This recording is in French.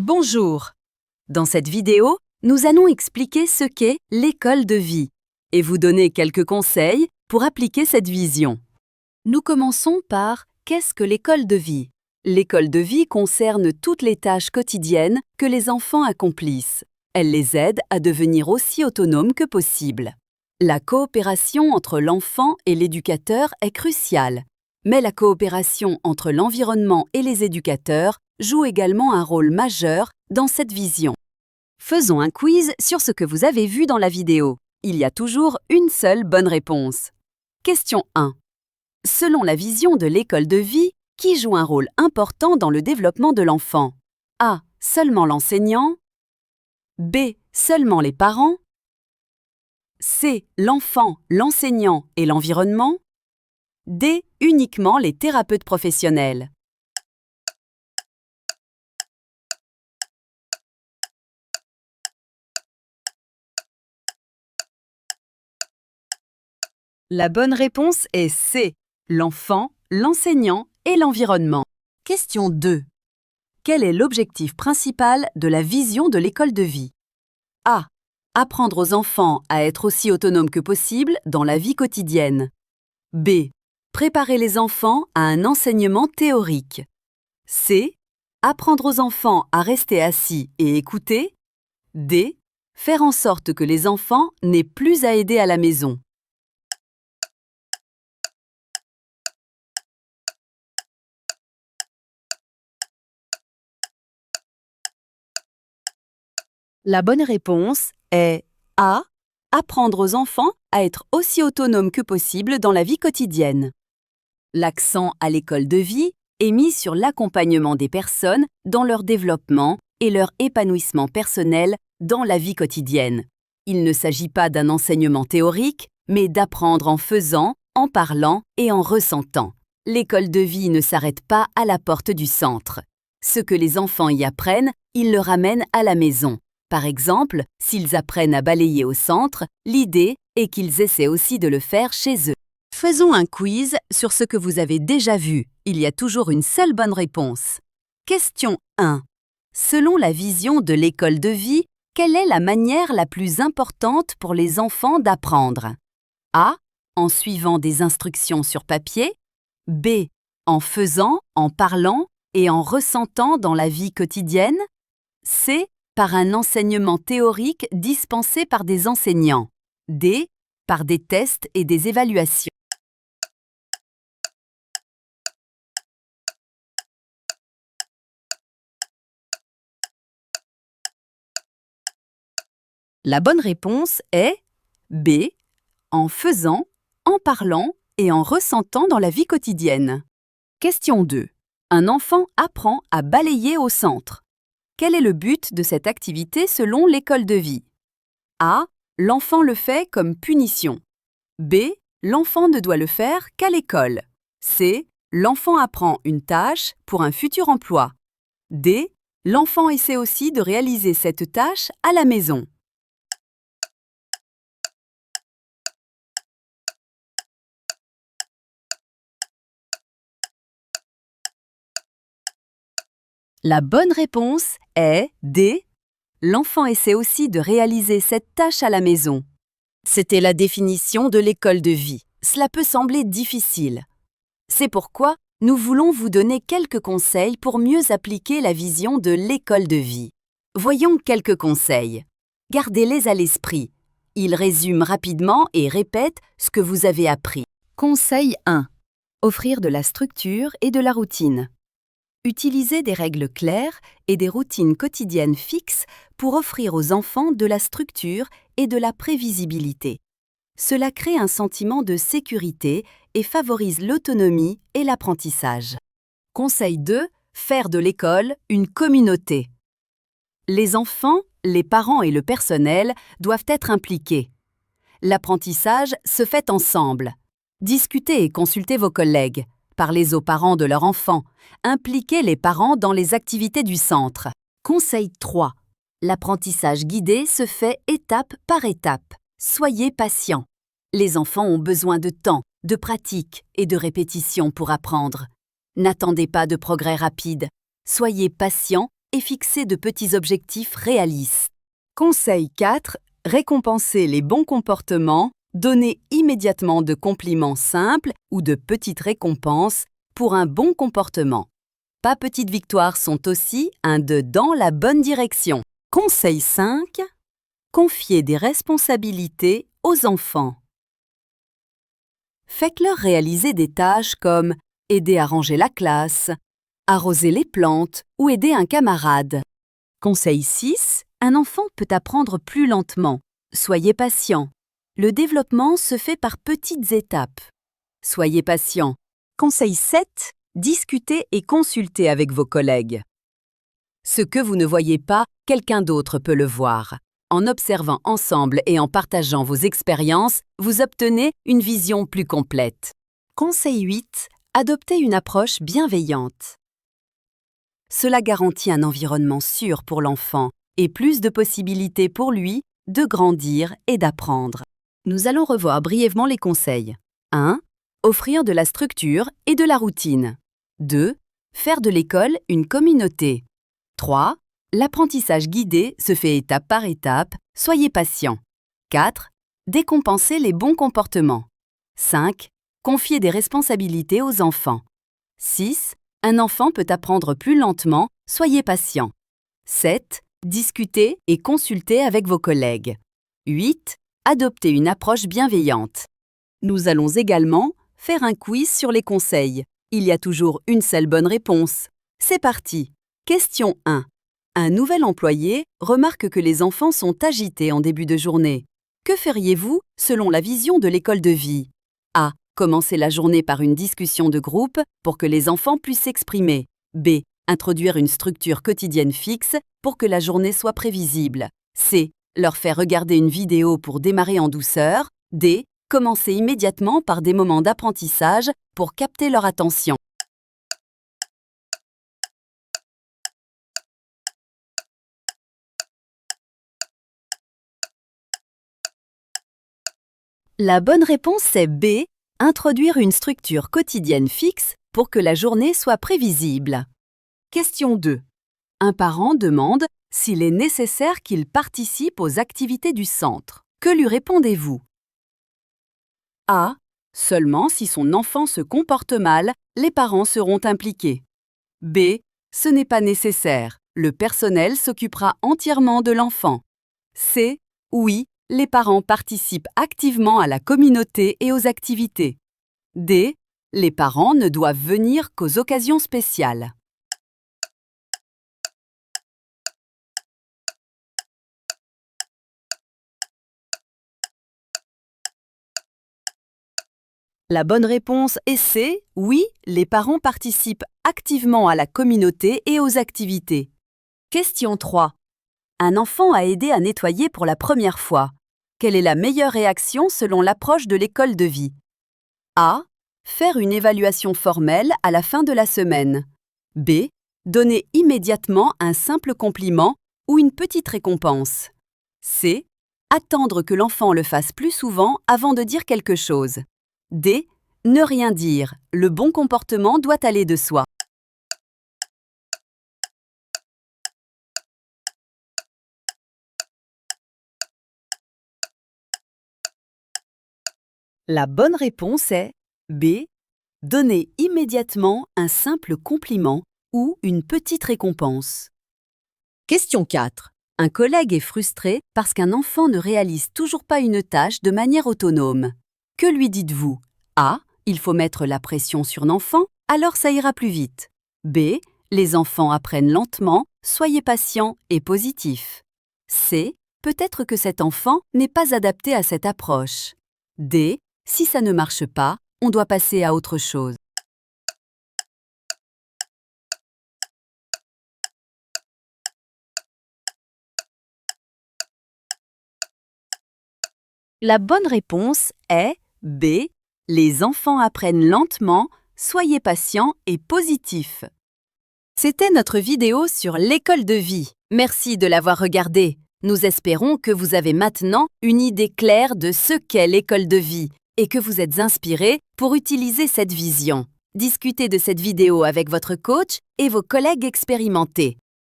Bonjour! Dans cette vidéo, nous allons expliquer ce qu'est l'école de vie et vous donner quelques conseils pour appliquer cette vision. Nous commençons par qu'est-ce que l'école de vie? L'école de vie concerne toutes les tâches quotidiennes que les enfants accomplissent. Elle les aide à devenir aussi autonomes que possible. La coopération entre l'enfant et l'éducateur est cruciale, mais la coopération entre l'environnement et les éducateurs joue également un rôle majeur dans cette vision. Faisons un quiz sur ce que vous avez vu dans la vidéo. Il y a toujours une seule bonne réponse. Question 1. Selon la vision de l'école de vie, qui joue un rôle important dans le développement de l'enfant? A. Seulement l'enseignant. B. Seulement les parents. C. L'enfant, l'enseignant et l'environnement. D. Uniquement les thérapeutes professionnels. La bonne réponse est C. L'enfant, l'enseignant et l'environnement. Question 2. Quel est l'objectif principal de la vision de l'école de vie? A. Apprendre aux enfants à être aussi autonomes que possible dans la vie quotidienne. B. Préparer les enfants à un enseignement théorique. C. Apprendre aux enfants à rester assis et écouter. D. Faire en sorte que les enfants n'aient plus à aider à la maison. La bonne réponse est A. Apprendre aux enfants à être aussi autonomes que possible dans la vie quotidienne. L'accent à l'école de vie est mis sur l'accompagnement des personnes dans leur développement et leur épanouissement personnel dans la vie quotidienne. Il ne s'agit pas d'un enseignement théorique, mais d'apprendre en faisant, en parlant et en ressentant. L'école de vie ne s'arrête pas à la porte du centre. Ce que les enfants y apprennent, ils le ramènent à la maison. Par exemple, s'ils apprennent à balayer au centre, l'idée est qu'ils essaient aussi de le faire chez eux. Faisons un quiz sur ce que vous avez déjà vu. Il y a toujours une seule bonne réponse. Question 1. Selon la vision de l'école de vie, quelle est la manière la plus importante pour les enfants d'apprendre? A. En suivant des instructions sur papier. B. En faisant, en parlant et en ressentant dans la vie quotidienne. C. Par un enseignement théorique dispensé par des enseignants. D. Par des tests et des évaluations. La bonne réponse est B. En faisant, en parlant et en ressentant dans la vie quotidienne. Question 2. Un enfant apprend à balayer au centre. Quel est le but de cette activité selon l'école de vie? A. L'enfant le fait comme punition. B. L'enfant ne doit le faire qu'à l'école. C. L'enfant apprend une tâche pour un futur emploi. D. L'enfant essaie aussi de réaliser cette tâche à la maison. La bonne réponse est D. L'enfant essaie aussi de réaliser cette tâche à la maison. C'était la définition de l'école de vie. Cela peut sembler difficile. C'est pourquoi nous voulons vous donner quelques conseils pour mieux appliquer la vision de l'école de vie. Voyons quelques conseils. Gardez-les à l'esprit. Ils résument rapidement et répètent ce que vous avez appris. Conseil 1. Offrir de la structure et de la routine. Utilisez des règles claires et des routines quotidiennes fixes pour offrir aux enfants de la structure et de la prévisibilité. Cela crée un sentiment de sécurité et favorise l'autonomie et l'apprentissage. Conseil 2. Faire de l'école une communauté. Les enfants, les parents et le personnel doivent être impliqués. L'apprentissage se fait ensemble. Discutez et consultez vos collègues. Parlez aux parents de leur enfant. Impliquez les parents dans les activités du centre. Conseil 3. L'apprentissage guidé se fait étape par étape. Soyez patient. Les enfants ont besoin de temps, de pratique et de répétition pour apprendre. N'attendez pas de progrès rapides. Soyez patient et fixez de petits objectifs réalistes. Conseil 4. Récompensez les bons comportements. Donnez immédiatement de compliments simples ou de petites récompenses pour un bon comportement. Pas petites victoires sont aussi un dans la bonne direction. Conseil 5. Confiez des responsabilités aux enfants. Faites-leur réaliser des tâches comme aider à ranger la classe, arroser les plantes ou aider un camarade. Conseil 6. Un enfant peut apprendre plus lentement. Soyez patient. Le développement se fait par petites étapes. Soyez patient. Conseil 7. Discutez et consultez avec vos collègues. Ce que vous ne voyez pas, quelqu'un d'autre peut le voir. En observant ensemble et en partageant vos expériences, vous obtenez une vision plus complète. Conseil 8. Adoptez une approche bienveillante. Cela garantit un environnement sûr pour l'enfant et plus de possibilités pour lui de grandir et d'apprendre. Nous allons revoir brièvement les conseils. 1. Offrir de la structure et de la routine. 2. Faire de l'école une communauté. 3. L'apprentissage guidé se fait étape par étape, soyez patient. 4. Décompenser les bons comportements. 5. Confier des responsabilités aux enfants. 6. Un enfant peut apprendre plus lentement, soyez patient. 7. Discutez et consultez avec vos collègues. 8. Adoptez une approche bienveillante. Nous allons également faire un quiz sur les conseils. Il y a toujours une seule bonne réponse. C'est parti. Question 1. Un nouvel employé remarque que les enfants sont agités en début de journée. Que feriez-vous selon la vision de l'école de vie? A. Commencer la journée par une discussion de groupe pour que les enfants puissent s'exprimer. B. Introduire une structure quotidienne fixe pour que la journée soit prévisible. C. Leur faire regarder une vidéo pour démarrer en douceur. D. Commencer immédiatement par des moments d'apprentissage pour capter leur attention. La bonne réponse est B. Introduire une structure quotidienne fixe pour que la journée soit prévisible. Question 2. Un parent demande s'il est nécessaire qu'il participe aux activités du centre. Que lui répondez-vous? A. Seulement si son enfant se comporte mal, les parents seront impliqués. B. Ce n'est pas nécessaire. Le personnel s'occupera entièrement de l'enfant. C. Oui, les parents participent activement à la communauté et aux activités. D. Les parents ne doivent venir qu'aux occasions spéciales. La bonne réponse est C. Oui, les parents participent activement à la communauté et aux activités. Question 3. Un enfant a aidé à nettoyer pour la première fois. Quelle est la meilleure réaction selon l'approche de l'école de vie? A. Faire une évaluation formelle à la fin de la semaine. B. Donner immédiatement un simple compliment ou une petite récompense. C. Attendre que l'enfant le fasse plus souvent avant de dire quelque chose. D. Ne rien dire. Le bon comportement doit aller de soi. La bonne réponse est B. Donner immédiatement un simple compliment ou une petite récompense. Question 4. Un collègue est frustré parce qu'un enfant ne réalise toujours pas une tâche de manière autonome. Que lui dites-vous? A. Il faut mettre la pression sur l'enfant, alors ça ira plus vite. B. Les enfants apprennent lentement, soyez patient et positif. C. Peut-être que cet enfant n'est pas adapté à cette approche. D. Si ça ne marche pas, on doit passer à autre chose. La bonne réponse est B. Les enfants apprennent lentement, soyez patient et positif. C'était notre vidéo sur l'école de vie. Merci de l'avoir regardée. Nous espérons que vous avez maintenant une idée claire de ce qu'est l'école de vie et que vous êtes inspirés pour utiliser cette vision. Discutez de cette vidéo avec votre coach et vos collègues expérimentés.